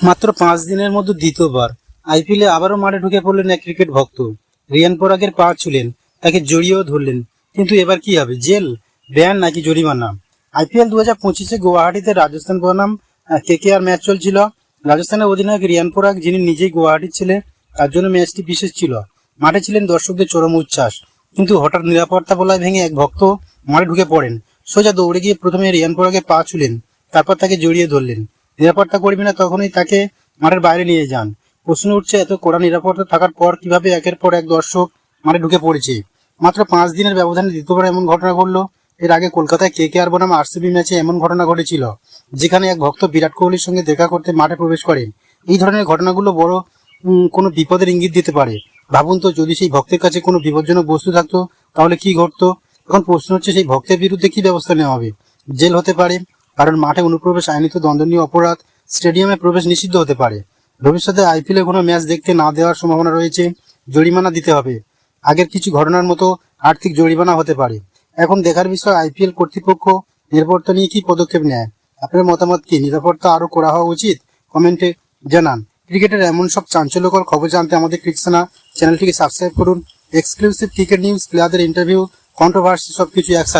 মাত্র 5 দিনের মধ্যে দ্বিতীয়বার আইপিএলে আবারও মাঠে ঢুকে পড়লেন এক ক্রিকেট ভক্ত। রিয়ান পরাগের পা ছুলেন, তাকে জড়িয়েও ধরলেন। কিন্তু এবার কি হবে, জেল, ব্যান নাকি জরিমানা? আইপিএল 2025-এ গুয়াহাটিতে রাজস্থান বনাম কেকেআর ম্যাচ চলছিল। রাজস্থানের অধিনায়ক রিয়ান পরাগ, যিনি নিজেই গুয়াহাটির ছেলে, তার জন্য ম্যাচটি বিশেষ ছিল। মাঠে ছিলেন দর্শকদের চরম উচ্ছ্বাস। কিন্তু হঠাৎ নিরাপত্তা বলয় ভেঙে এক ভক্ত মাঠে ঢুকে পড়েন। সোজা দৌড়ে গিয়ে প্রথমে রিয়ান পরাগের পা ছুলেন, তারপর তাকে জড়িয়ে ধরলেন। নিরাপত্তা কর্মীরা তখনই তাকে মাঠের বাইরে নিয়ে যান। প্রশ্ন উঠছে, এত কড়া নিরাপত্তা থাকার পর কিভাবে একের পর এক দর্শক মাঠে ঢুকে পড়েছে? মাত্র 5 দিনের ব্যবধানে দ্বিতীয়বার এমন ঘটনা ঘটলো। এর আগে কলকাতায় কেকেআর বনাম আরসিবি ম্যাচে এমন ঘটনা ঘটেছিল, যেখানে এক ভক্ত বিরাট কোহলির সঙ্গে দেখা করতে মাঠে প্রবেশ করেন। এই ধরনের ঘটনাগুলো বড় কোনো বিপদের ইঙ্গিত দিতে পারে। ভাবুন তো, যদি সেই ভক্তের কাছে কোনো বিপজ্জনক বস্তু থাকতো, তাহলে কি ঘটতো? এখন প্রশ্ন হচ্ছে, সেই ভক্তের বিরুদ্ধে কি ব্যবস্থা নেওয়া হবে? জেল হতে পারে, কারণ মাঠে অনুপ্রবেশ আইনত দণ্ডনীয় অপরাধ। স্টেডিয়ামে প্রবেশ নিষিদ্ধ হতে পারে। ভবিষ্যতে আইপিএলে কোনো ম্যাচ দেখতে না দেওয়ার সম্ভাবনা রয়েছে। জরিমানা দিতে হবে। আগের কিছু ঘটনার মতো আর্থিক জরিমানা হতে পারে। এখন দেখার বিষয়, আইপিএল কর্তৃপক্ষ নিরাপত্তা নিয়ে কি পদক্ষেপ নেয়। আপনার মতামত কি? নিরাপত্তা আরো করা হওয়া উচিত? কমেন্টে জানান। ক্রিকেটের এমন সব চাঞ্চল্যকর খবর জানতে আমাদের ক্রিকসানা চ্যানেলটিকে সাবস্ক্রাইব করুন। এক্সক্লুসিভ ক্রিকেট নিউজ, প্লেয়ারদের ইন্টারভিউ, কন্ট্রোভার্সি সবকিছু একসাথে।